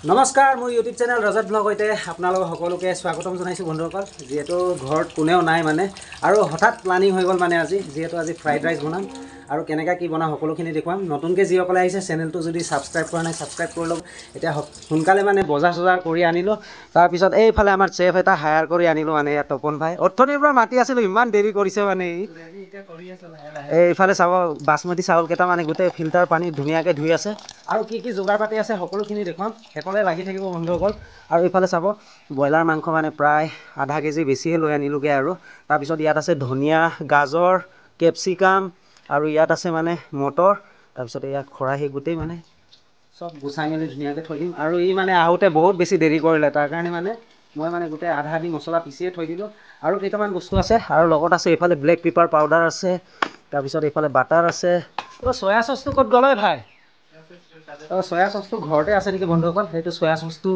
নমস্কাৰ মোৰ YouTube channel ৰজত blog হইতে আপোনালোক সকলোকে স্বাগতম জনাইছো বন্ধুসকল যেহেতু ঘৰত কোনেও নাই মানে আৰু হঠাৎ প্লানিং হৈ গ'ল মানে আজি যেহেতু আজি ফ্ৰাইড ৰাইচ বনাম আৰু কেনেকা কি বনাম সকলোখিনি দেখুৱাম নতুনকৈ যিসকলে আহিছে চেনেলটো যদি ছাবস্ক্ৰাইব কৰা নাই ছাবস্ক্ৰাইব কৰি লওক এতিয়া সোনকালে মানে বজাৰ কৰি আনিলোঁ তাৰপিছত এইফালে আমাৰ চেফ এটা হায়াৰ কৰি আনিলোঁ মানে ইয়াত তপন ভাই অথনিৰ পৰা মাতি আছিলোঁ ইমান দেৰি কৰিছে মানে এইফালে চাব বাসমতি চাউলকেইটা মানে গোটেই ফিল্টাৰ পানী ধুনীয়াকৈ ধুই আছে আৰু কি কি যোগাৰ পাতি আছে সকলোখিনি দেখুৱাম সকলোৱে লাগি থাকিব বন্ধুসকল আৰু এইফালে চাব ব্ৰইলাৰ মাংস মানে প্ৰায় আধা কেজি বেছিহে লৈ আনিলোগৈ আৰু তাৰপিছত ইয়াত আছে ধনিয়া গাজৰ কেপচিকাম আৰু ইয়াত আছে মানে মটৰ তাৰপিছত ইয়াত খৰাহি গোটেই মানে চব গুচাই মেলি ধুনীয়াকৈ থৈ দিম আৰু ই মানে আহোঁতে বহুত বেছি দেৰি কৰিলে তাৰ কাৰণে মানে মই মানে গোটেই আধা আধি মছলা পিচিয়ে থৈ দিলোঁ আৰু কেইটামান বস্তু আছে আৰু লগত আছে এইফালে ব্লেক পেপাৰ পাউডাৰ আছে তাৰপিছত এইফালে বাটাৰ আছে চয়া চচটো ক'ত গ'লে ভাই চয়া চচটো ঘৰতে আছে নেকি বন্ধুসকল সেইটো চয়া চচটো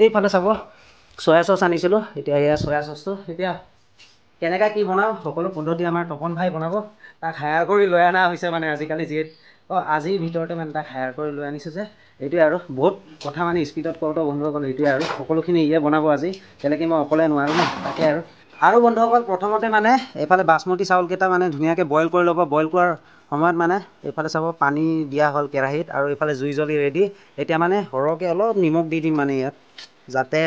এইফালে চাব চয়া চচ আনিছিলোঁ এতিয়া এয়া চয়া চচটো এতিয়া কেনেকৈ কি বনাওঁ সকলো পদ্ধতি আমাৰ তপন ভাই বনাব তাক হায়াৰ কৰি লৈ অনা হৈছে মানে আজিকালি যিহেতু আজিৰ ভিতৰতে মানে তাক হায়াৰ কৰি লৈ আনিছোঁ যে এইটোৱে আৰু বহুত কথা মানে স্পীডত কৰোঁতে বন্ধুসকল এইটোৱে আৰু সকলোখিনি ইয়ে বনাব আজি তেনেকৈ মই অকলে নোৱাৰোঁ ন তাকে আৰু বন্ধুসকল প্ৰথমতে মানে এইফালে বাসমতি চাউলকেইটা মানে ধুনীয়াকৈ বইল কৰি ল'ব বইল কৰাৰ সময়ত মানে এইফালে চাব পানী দিয়া হ'ল কেৰাহীত আৰু এইফালে জুই জ্বলি ৰেডি এতিয়া মানে সৰহকৈ অলপ নিমখ দি দিম মানে ইয়াত যাতে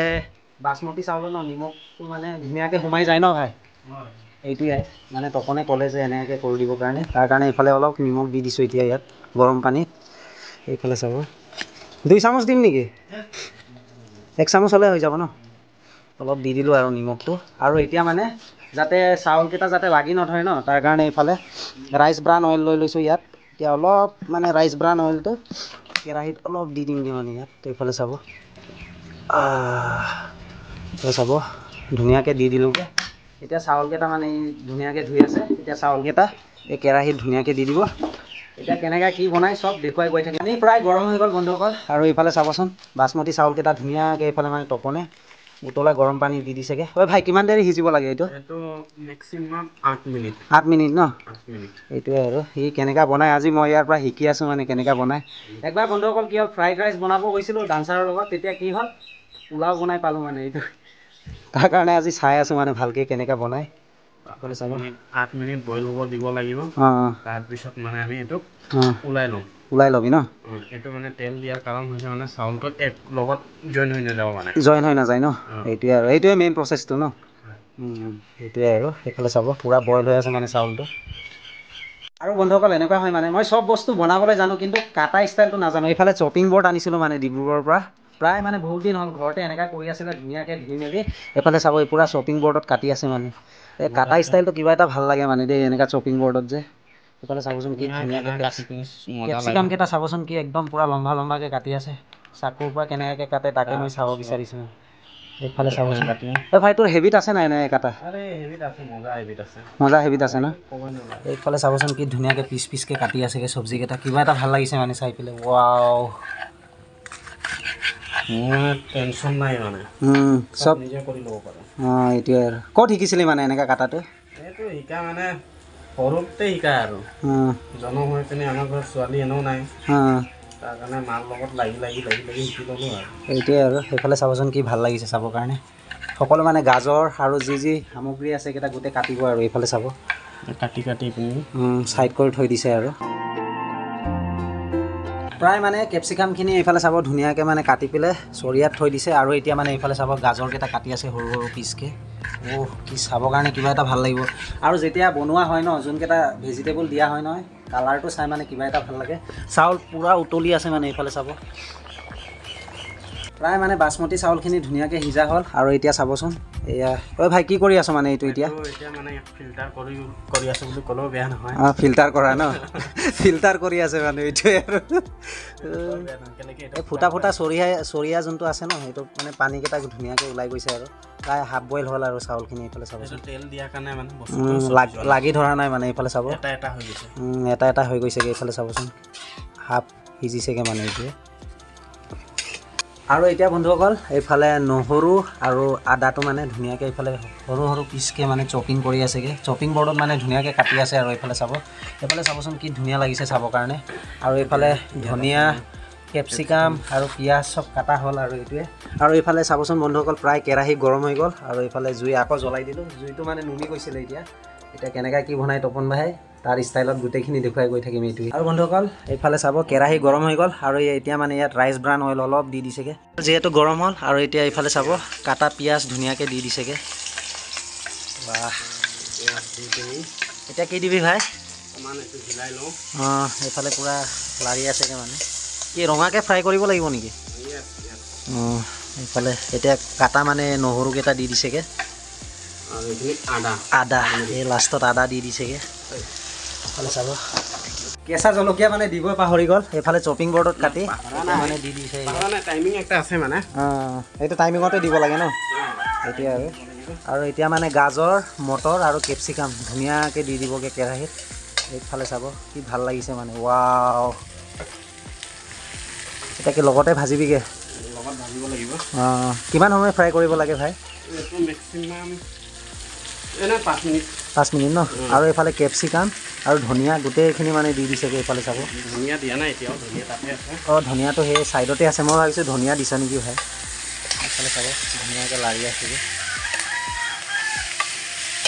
বাসমতি চাউলৰ ন নিমখটো মানে ধুনীয়াকৈ সোমাই যায় ন ভাই এইটোৱে মানে তপনে ক'লে যে এনেকৈ কৰি দিবৰ কাৰণে তাৰ কাৰণে এইফালে অলপ নিমখ দি দিছোঁ এতিয়া ইয়াত গৰম পানীত এইফালে চাব 2 চামুচ দিম নেকি 1 চামুচ হ'লে হৈ যাব ন অলপ দি দিলোঁ আৰু নিমখটো আৰু এতিয়া মানে যাতে চাউলকেইটা যাতে লাগি নধৰে ন তাৰ কাৰণে এইফালে ৰাইচ ব্ৰাণ অইল লৈ লৈছোঁ ইয়াত এতিয়া অলপ মানে ৰাইচ ব্ৰাণ অইলটো কেৰাহীত অলপ দি দিম মানে ইয়াত এইফালে চাব চাব ধুনীয়াকৈ দি দিলোঁগৈ এতিয়া চাউলকেইটা মানে ধুনীয়াকৈ ধুই আছে এতিয়া চাউলকেইটা এই কেৰাহীত ধুনীয়াকৈ দি দিব এতিয়া কেনেকৈ কি বনাই চব দেখুৱাই গৈ থাকে পানী প্ৰায় গৰম হৈ গ'ল বন্ধুসকল আৰু এইফালে চাবচোন বাসমতি চাউলকেইটা ধুনীয়াকৈ এইফালে মানে তপনে উতলাই গৰম পানী দি দিছেগৈ ভাই কিমান দেৰি সিজিব লাগে এইটো মেক্সিমাম 8 মিনিট 8 মিনিট ন এইটোৱে আৰু সি কেনেকৈ বনাই আজি মই ইয়াৰ পৰা শিকি আছোঁ মানে কেনেকৈ বনাই একবাৰ বন্ধুসকল কি হ'ল ফ্ৰাইড ৰাইচ বনাব গৈছিলোঁ ডান্সাৰৰ লগত তেতিয়া কি হ'ল পোলাও বনাই পালোঁ মানে এইটো তাৰ কাৰণে আজি চাই আছোঁ মানে ভালকৈ কেনেকৈ বনাই 8 মিনিট বইল হ'ব দিব লাগিব তাৰপিছত মানে আমি এইটোক ওলাই ল'বি ন এইটো মানে তেল দিয়াৰ কাৰণ হৈছে মানে চাউলটো এক লগত জইন হৈ নাযাব মানে জইন হৈ নাযায় ন এইটোৱে আৰু এইটোৱে মেইন প্ৰচেছটো ন সেইটোৱে আৰু সেইফালে চাব পূৰা বইল হৈ আছে মানে চাউলটো আৰু বন্ধুসকল এনেকুৱা হয় মানে মই চব বস্তু বনাবলৈ জানো কিন্তু কাটা ষ্টাইলটো নাজানো এইফালে শ্বপিং বৰ্ড আনিছিলোঁ মানে ডিব্ৰুগড়ৰ পৰা প্ৰায় মানে বহুত দিন হ'ল ঘৰতে এনেকুৱা কৰি আছিলে ধুনীয়াকৈ ধুই মেলি এইফালে চাব এই পূৰা শ্বপিং বৰ্ডত কাটি আছে মানে এই কাটা ষ্টাইলটো কিবা এটা ভাল লাগে মানে দেই এনেকুৱা শ্বপিং বৰ্ডত যে এইফালে চাবচোন কি ধুনীয়াকৈ কেপচিকামকেইটা চাবচোন কি একদম পূৰা লম্বা লম্বাকৈ কাটি আছে চাকুৰ পৰা কেনেকৈ কাটে তাকে মই চাব বিচাৰিছোঁ এইফালে চাবচোন এই ভাই তোৰ হেবিট আছে নাই কাটা মজা হেবিট আছে ন এইফালে চাবচোন কি ধুনীয়াকৈ পিচকৈ কাটি আছেগৈ চব্জিকেইটা কিবা এটা ভাল লাগিছে মানে চাই পেলাই ৱাও টেনশ্যন নাই মানে চব নিজে কৰি ল'ব পাৰে এইটোৱে আৰু ক'ত শিকিছিলি মানে এনেকৈ কাটাটো এইটো শিকা মানে সৰুতে শিকায় আৰু জন্ম হৈ পিনে আমাৰ ঘৰত ছোৱালী এনেও নাই তাৰ কাৰণে মাৰ লগত লাগি শিকি ল'লোঁ আৰু এইটোৱে আৰু সেইফালে চাবচোন কি ভাল লাগিছে চাবৰ কাৰণে সকলো মানে গাজৰ আৰু যি সামগ্ৰী আছে এইকেইটা গোটেই কাটিব আৰু এইফালে চাব কাটি পিনি ছাইড কৰি থৈ দিছে আৰু প্ৰায় মানে কেপচিকামখিনি এইফালে চাব ধুনীয়াকৈ মানে কাটি পেলাই চৰিয়াত থৈ দিছে আৰু এতিয়া মানে এইফালে চাব গাজৰকেইটা কাটি আছে সৰু সৰু পিচকৈ কি চাবৰ কাৰণে কিবা এটা ভাল লাগিব আৰু যেতিয়া বনোৱা হয় ন যোনকেইটা ভেজিটেবল দিয়া হয় নহয় কালাৰটো চাই মানে কিবা এটা ভাল লাগে চাউল পূৰা উতলি আছে মানে এইফালে চাব প্ৰায় মানে বাসমতি চাউলখিনি ধুনীয়াকৈ সিজা হ'ল আৰু এতিয়া চাবচোন এয়া ভাই কি কৰি আছোঁ মানে এইটো এতিয়া মানে ফিল্টাৰ কৰি আছোঁ বুলি ক'লেও বেয়া নহয় ফিল্টাৰ কৰা ন ফিল্টাৰ কৰি আছে মানে এইটোৱে আৰু এই ফুটা চৰিয়া যোনটো আছে ন সেইটো মানে পানীকেইটা ধুনীয়াকৈ ওলাই গৈছে আৰু প্ৰায় হাফ বইল হ'ল আৰু চাউলখিনি এইফালে চাবচোন তেল দিয়াৰ কাৰণে মানে লাগি ধৰা নাই মানে এইফালে চাব এটা হৈ গৈছেগৈ এইফালে চাবচোন হাফ সিজিছেগৈ মানে এইটোৱে আৰু এতিয়া বন্ধুসকল এইফালে নহৰু আৰু আদাটো মানে ধুনীয়াকৈ এইফালে সৰু সৰু পিচকৈ মানে চপিং কৰি আছেগৈ চপিং বৰ্ডত মানে ধুনীয়াকৈ কাটি আছে আৰু এইফালে চাব এইফালে চাবচোন কি ধুনীয়া লাগিছে চাবৰ কাৰণে আৰু এইফালে ধনিয়া কেপচিকাম আৰু পিঁয়াজ চব কাটা হ'ল আৰু এইটোৱে আৰু এইফালে চাবচোন বন্ধুসকল প্ৰায় কেৰাহী গৰম হৈ গ'ল আৰু এইফালে জুই আকৌ জ্বলাই দিলোঁ জুইটো মানে নুমি গৈছিলে এতিয়া কেনেকৈ কি বনাই তপন ভাই তাৰ ষ্টাইলত গোটেইখিনি দেখুৱাই গৈ থাকিম এইটোৱে আৰু বন্ধুসকল এইফালে চাব কেৰাহী গৰম হৈ গ'ল আৰু এতিয়া মানে ইয়াত ৰাইচ ব্ৰাণ অইল অলপ দি দিছেগৈ যিহেতু গৰম হ'ল আৰু এতিয়া এইফালে চাব কাটা পিঁয়াজ ধুনীয়াকৈ দি দিছেগৈ বাহ এতিয়া কি দিবি ভাই অঁ এইফালে পূৰা লাৰি আছেগৈ মানে কি ৰঙাকৈ ফ্ৰাই কৰিব লাগিব নেকি অঁ এইফালে এতিয়া কাটা মানে নহৰুকেইটা দি দিছেগৈ আদা এই লাষ্টত আদা দি দিছেগৈ এইফালে চাব কেঁচা জলকীয়া মানে দিব পাহৰি গ'ল এইফালে শ্বপিং বৰ্ডত কাটি মানে দি দিছে টাইমিং একটা আছে মানে অঁ এইটো টাইমিঙতে দিব লাগে ন এতিয়া আৰু এতিয়া মানে গাজৰ মটৰ আৰু কেপচিকাম ধুনীয়াকৈ দি দিবগৈ কেৰাহীত এইফালে চাব কি ভাল লাগিছে মানে ৱাও এতিয়া কি লগতে ভাজিবিগৈ লগত ভাজিব লাগিব অঁ কিমান সময় ফ্ৰাই কৰিব লাগে ভাই এইটো মেক্সিমাম 5 মিনিট ন আৰু এইফালে কেপচিকাম আৰু ধনিয়া গোটেইখিনি মানে দি দিছেগৈ এইফালে চাব ধনিয়া দিয়া নাই এতিয়াও ধনিয়া তাতে আছে অঁ ধনিয়াটো সেই ছাইডতে আছে মই ভাবিছোঁ ধনিয়া দিছ নেকি ভাই এইফালে চাব ধুনীয়াকৈ লাৰি আছেগৈ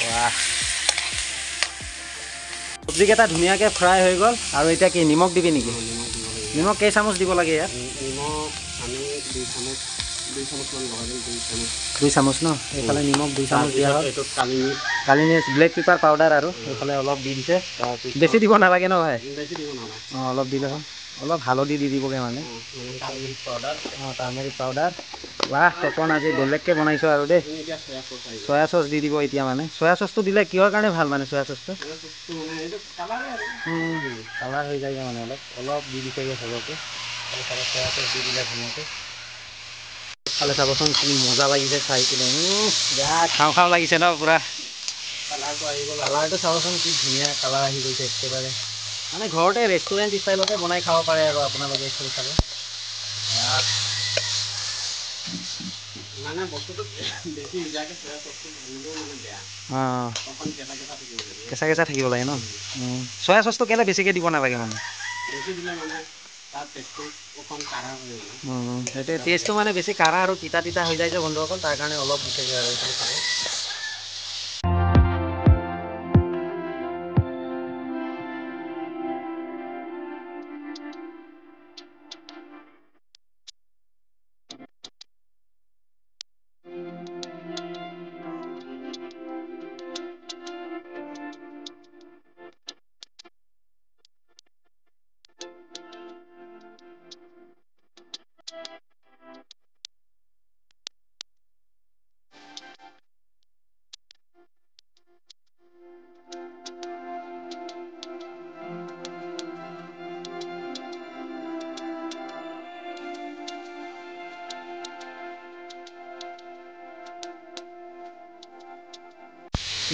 ৱাহ চব্জিকেইটা ধুনীয়াকৈ ফ্ৰাই হৈ গ'ল আৰু এতিয়া কি নিমখ দিবি নেকি নিমখ কেই চামুচ দিব লাগে ইয়াত নিমখ আমি 2 চামুচ মান লগাই দিম 2 চামুচ ন এইফালে নিমখ 2 চামুচ দিয়া হ'ল এইটো কালি মিৰ্চ ব্লেক পেপাৰ পাউডাৰ আৰু এইফালে অলপ দি দিছে বেছি দিব নালাগে ন ভাই বেছি দিব নালাগে অঁ অলপ দিলে হ'ল অলপ হালধি দি দিবগৈ মানে টাৰ্মেৰিক পাউডাৰ অঁ টাৰ্মেৰিক পাউডাৰ বাহ তপন আজি বেলেগকৈ বনাইছোঁ আৰু দেই চয়া চচ দি দিব এতিয়া মানে চয়া চচটো দিলে কিহৰ কাৰণে ভাল মানে চয়া চচটো কালাৰ হৈ যায়গৈ মানে অলপ দি দিছেগৈ সবকে চয়া চচ দি দিলে ধুনীয়াকৈ ফালে চাবচোন কি মজা লাগিছে চাই কিনে বেয়া খাওঁ লাগিছে ন পূৰা কালাৰটো চাবচোন কি ধুনীয়া কালাৰ আহি গৈছে একেবাৰে মানে ঘৰতে ৰেষ্টুৰেণ্ট ষ্টাইলতে বনাই খাব পাৰে আৰু আপোনালোকে এইফালে চাব মানে বস্তুটো বেছি সিজাকে চয়া চচটো ভাজিলেও মানে বেয়া অঁ অকণ কেঁচা কেঁচা থাকিব লাগে ন চয়া চচটো কেলৈ বেছিকৈ দিব নালাগে মানে বেছি দিলে মানে তাৰ টেষ্টটো অকণ কাঢ়া হৈ যায় সেইটোৱে টেষ্টটো মানে বেছি কাঢ়া আৰু তিতা হৈ যায় যে বন্ধুসকল তাৰ কাৰণে অলপ দিছেগৈ আৰু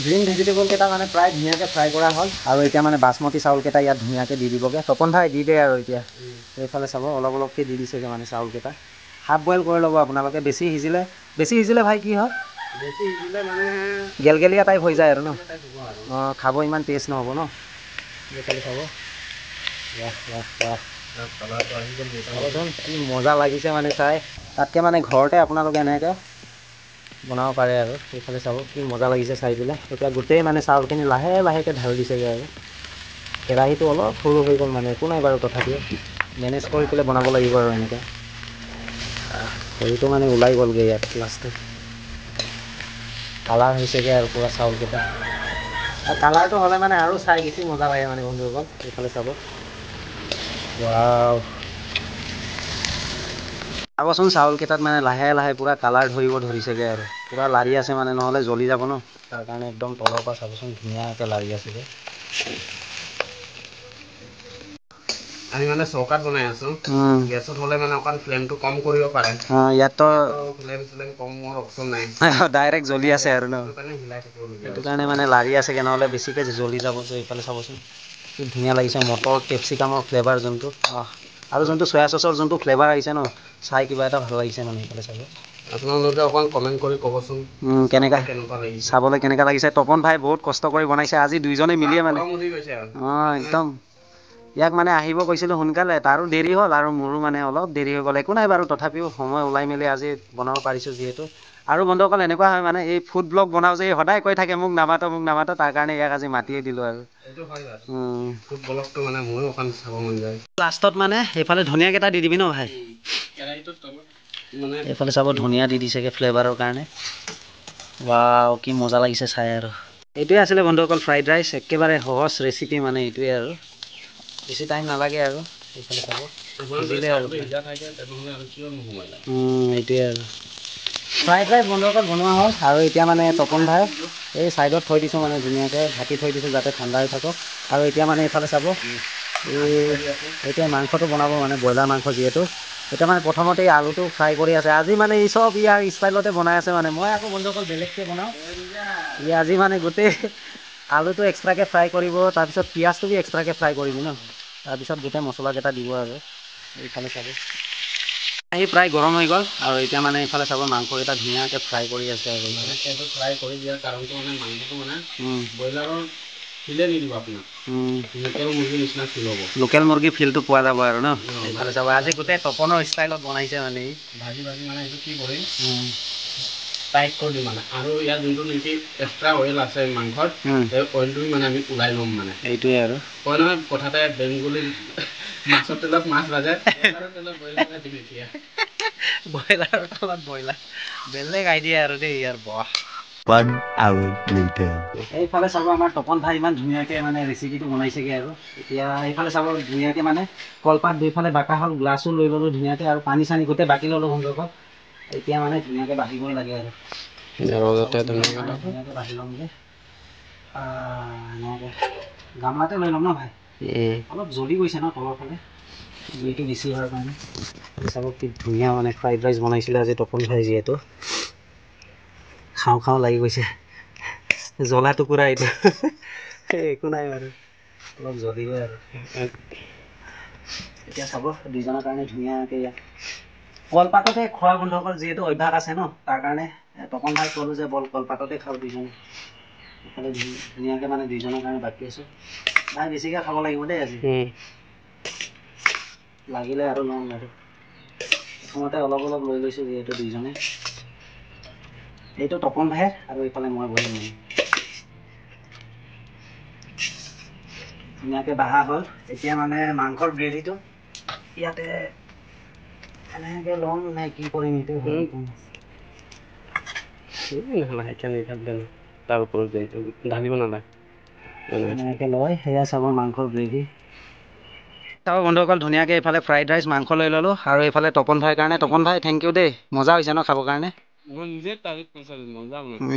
গ্ৰীণ ভেজিটেবলকেইটা মানে প্ৰায় ধুনীয়াকৈ ফ্ৰাই কৰা হ'ল আৰু এতিয়া মানে বাচমতি চাউলকেইটা ইয়াত ধুনীয়াকৈ দি দিবগৈ তপন ভাই দি দে আৰু এতিয়া এইফালে চাব অলপকৈ দি দিছেগৈ মানে চাউলকেইটা হাফ বইল কৰি ল'ব আপোনালোকে বেছি সিজিলে ভাই কি হয় বেছি সিজিলে মানে গেলগেলীয়া টাইপ হৈ যায় আৰু ন অঁ খাব ইমান টেষ্ট নহ'ব ন এইফালে চাব চাবচোন কি মজা লাগিছে মানে চাই তাতকৈ মানে ঘৰতে আপোনালোকে এনেকৈ বনাব পাৰে আৰু সেইফালে চাব কি মজা লাগিছে চাই পেলাই এতিয়া গোটেই মানে চাউলখিনি লাহেকৈ ঢালি দিছেগৈ আৰু কেৰাহীটো অলপ সৰু হৈ গ'ল মানে একো নাই বাৰু তথাপিও মেনেজ কৰি পেলাই বনাব লাগিব আৰু এনেকৈ হেৰিটো মানে ওলাই গ'লগৈ ইয়াত লাষ্টত কালাৰ হৈছেগৈ আৰু পূৰা চাউলকেইটা আৰু কালাৰটো হ'লে মানে আৰু চাই বেছি মজা লাগে মানে বন্ধুসকল এইফালে চাব ৱাও চাবচোন চাউলকেইটাত মানে লাহে পূৰা কালাৰ ধৰিব ধৰিছেগৈ আৰু পূৰা লাৰি আছে মানে নহ'লে জ্বলি যাব ন তাৰ কাৰণে একদম তলৰ পৰা চাবচোন ধুনীয়াকৈ লাৰি আছেগৈ আমি মানে চৌকাত বনাই আছোঁ গেছত হ'লে মানে অকণ ফ্লেমটো কম কৰিব পাৰে ইয়াততো ফ্লেম কমৰ অপশ্যন নাই ডাইৰেক্ট জ্বলি আছে আৰু ন হিলাই থাকিবলগীয়া সেইটো কাৰণে মানে লাৰি আছেগৈ নহ'লে বেছিকৈ জ্বলি যাব যে এইফালে চাবচোন কি ধুনীয়া লাগিছে মটৰ কেপচিকামৰ ফ্লেভাৰ যোনটো আৰু যোনটো চয়া চচৰ যোনটো ফ্লেভাৰ আহিছে ন চাই কিবা এটা ভাল লাগিছে মানে এইফালে চাব আপোনালোকে অকণ কমেণ্ট কৰি ক'বচোন কেনেকুৱা লাগিছে চাবলৈ কেনেকুৱা লাগিছে তপন ভাই বহুত কষ্ট কৰি বনাইছে আজি দুইজনে মিলিয়ে মানে গৈছে আৰু অঁ একদম ইয়াক মানে আহিব কৈছিলোঁ সোনকালে, তাৰো দেৰি হ'ল আৰু মোৰো মানে অলপ দেৰি হৈ গ'ল। একো নাই বাৰু, তথাপিও সময় ওলাই মেলি আজি বনাব পাৰিছোঁ যিহেতু। আৰু বন্ধুসকল এনেকুৱা হয় মানে এই ফুড ব্লগ বনাওঁ যে সদায় কৈ থাকে মোক নামাতো, তাৰ কাৰণে ইয়াক আজি মাতিয়ে দিলোঁ আৰু। এইটো হয় বাৰু। ফুড ব্লগটো মানে মোৰো অকণ চাব মন যায়। লাষ্টত মানে এইফালে ধনিয়াকেইটা দি দিবি ন ভাই? কেৰাহীটোত মানে এইফালে চাব ধনিয়া দি দিছেগৈ ফ্লেভাৰৰ কাৰণে। ৱাও, কি মজা লাগিছে চাই আৰু। এইটোৱে আছিলে বন্ধুসকল ফ্ৰাইড ৰাইচ, একেবাৰে সহজ ৰেচিপি মানে এইটোৱে আৰু। বেছি টাইম নালাগে আৰু। এইফালে চাব দিলে আৰু এইটোৱে আৰু ফ্ৰাইড ৰাইচ বন্ধুসকল বনোৱা হ'ল। আৰু এতিয়া মানে তপন ভাই এই ছাইডত থৈ দিছোঁ মানে ধুনীয়াকৈ ঢাকি থৈ দিছোঁ যাতে ঠাণ্ডা হৈ থাকক। আৰু এতিয়া মানে এইফালে চাব এতিয়া মাংসটো বনাব মানে ব্ৰইলাৰ মাংস যিহেতু। এতিয়া মানে প্ৰথমতে আলুটো ফ্ৰাই কৰি আছে। আজি মানে ই চব ইয়াৰ ষ্টাইলতে বনাই আছে মানে। মই আকৌ বন্ধুসকল বেলেগকৈ বনাওঁ। ই আজি মানে গোটেই আলুটো এক্সট্ৰাকৈ ফ্ৰাই কৰিব, তাৰপিছত পিঁয়াজটো বি এক্সট্ৰাকৈ ফ্ৰাই কৰিব ন, তাৰপিছত গোটেই মছলাকেইটা দিব আৰু। এইফালে চাব আহি প্ৰায় গৰম হৈ গ'ল। আৰু এতিয়া মানে এইফালে চাব মাংসকেইটা ধুনীয়াকৈ ফ্ৰাই কৰি আছে আৰু। এইটো ফ্ৰাই কৰি দিয়াৰ কাৰণটো মানে মাংসটো মানে ব্ৰইলাৰৰ ফিলে নিদিব আপোনাক, লোকেল মুৰ্গীৰ নিচিনা ফিল হ'ব। লোকেল মুৰ্গীৰ ফিলটো পোৱা যাব আৰু ন। এইফালে চাব আজি গোটেই তপনৰ ষ্টাইলত বনাইছে মানে ই। ভাজি মানে এইটো কি কৰিম, টাইট কৰি দিম মানে। আৰু ইয়াৰ যোনটো নেকি এক্সট্ৰা অইল আছে মাংসত, সেই অইলটো মানে আমি ওলাই ল'ম মানে। এইটোৱে আৰু কয় নহয় কথাতে বেংগলী মাছৰ তেলত মাছ ভাজে, ব্ৰইলাৰৰ তেলত ব্ৰইলাৰ ভাজিম এতিয়া। ব্ৰইলাৰৰ তলত ব্ৰইলাৰ, বেলেগ আইডিয়া আৰু দেই ইয়াৰ। বাহ। এইফালে চাব আমাৰ তপন ভাই ইমান ধুনীয়াকৈ মানে ৰেচিপিটো বনাইছেগৈ আৰু। এতিয়া এইফালে চাব ধুনীয়াকৈ মানে কলপাত দুইফালে বাকা হ'ল, গ্লাছো লৈ ল'লোঁ ধুনীয়াকৈ, আৰু পানী চানী গোটেই বাকি ল'লোঁ বন্ধুসকল। এতিয়া মানে ধুনীয়াকৈ বাঢ়িবই লাগে আৰু। ধুনীয়াকৈ বাঢ়ি ল'মগৈ এনেকৈ। গামলাতে লৈ ল'ম ন ভাই? অলপ জ্বলি গৈছে ন তলৰ ফালে, জুইটো বেছি হোৱাৰ কাৰণে। চাব কি ধুনীয়া মানে ফ্ৰাইড ৰাইচ বনাইছিলে আজি তপন ভাই যিহেতু। খাওঁ খাওঁ লাগি গৈছে, জ্বলা টুকুৰা এইটো। একো নাই বাৰু, অলপ জ্বলিবই আৰু। এতিয়া চাব দুইজনৰ কাৰণে ধুনীয়াকৈ ইয়াত কলপাততে খোৱা বন্ধুসকল যিহেতু অভ্যাস আছে ন, তাৰ কাৰণে তপন ভাই ক'লোঁ যে বল কলপাততে খাওঁ দুইজনে। এইফালে ধুনীয়াকৈ মানে দুইজনৰ কাৰণে বাকি আছোঁ। ভাই বেছিকৈ খাব লাগিব দেই আজি, লাগিলে আৰু ল'ম আৰু। প্ৰথমতে অলপ অলপ লৈ লৈছোঁ যিহেতু দুইজনে। এইটো তপন ভাই আৰু এইফালে মই বহিম মানে। ধুনীয়াকৈ বাঢ়া হ'ল। এতিয়া মানে মাংসৰ গ্ৰেভিটো ইয়াতে এনেকৈ ল'ম নে কি কৰিম এইটো তাৰ ওপৰত ঢালিব নালাগে। এনেকৈ লয়, সেয়া চাব মাংসৰ গ্ৰেভি। চাব বন্ধুসকল ধুনীয়াকৈ এইফালে ফ্ৰাইড ৰাইচ মাংস লৈ ল'লোঁ। আৰু এইফালে তপন ভাইৰ কাৰণে, তপন ভাই থেংক ইউ দেই, মজা হৈছে ন খাবৰ কাৰণে।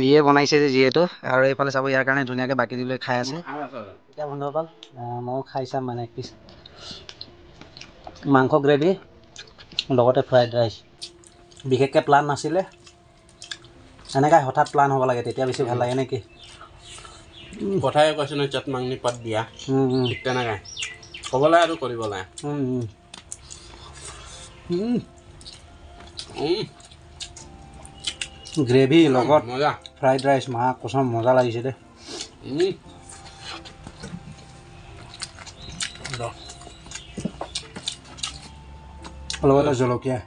ইয়ে বনাইছে যে যিহেতু। আৰু এইফালে চাব ইয়াৰ কাৰণে ধুনীয়াকৈ বাকী দি লৈ খাই আছে। এতিয়া বন্ধুসকল ময়ো খাই চাম মানে এক পিচ মাংস গ্ৰেভি লগতে ফ্ৰাইড ৰাইচ। বিশেষকৈ প্লান নাছিলে, এনেকৈ হঠাৎ প্লান হ'ব লাগে, তেতিয়া বেছি ভাল লাগে নেকি? কথাই কৈছে নহয় চট মাংনি পাত দিয়া, ঠিক তেনেকৈ ক'বলৈ আৰু কৰিব লাগে। গ্ৰেভি লগত মজা ফ্ৰাইড ৰাইচ, মা কচম মজা লাগিছে দেই। লগতে জলকীয়া।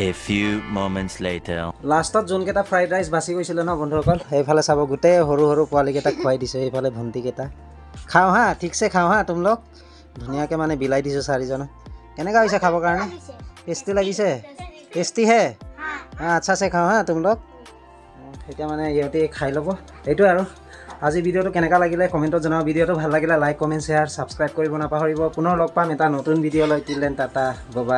A few moments later. লাষ্টত যোনকেইটা ফ্ৰাইড ৰাইচ বাচি গৈছিলে ন বন্ধুসকল, সেইফালে চাব গোটেই সৰু সৰু পোৱালীকেইটাক খুৱাই দিছোঁ। এইফালে ভণ্টিকেইটা খাওঁ হা, ঠিকছে খাওঁ হা তোমালোক। ধুনীয়াকৈ মানে বিলাই দিছোঁ চাৰিজনক। কেনেকুৱা হৈছে খাবৰ কাৰণে? টেষ্টি লাগিছে? টেষ্টি হে? আচ্ছা চে খাওঁ হা তোমালোক। এতিয়া মানে ইহঁতে খাই ল'ব। এইটোৱে আৰু আজি ভিডিঅ'টো কেনেকুৱা লাগিলে কমেণ্টত জনাব। ভিডিঅ'টো ভাল লাগিলে লাইক কমেণ্ট শ্বেয়াৰ ছাবস্ক্ৰাইব কৰিব নাপাহৰিব। পুনৰ লগ পাম এটা নতুন ভিডিঅ' লৈ। Till then tata bye bye.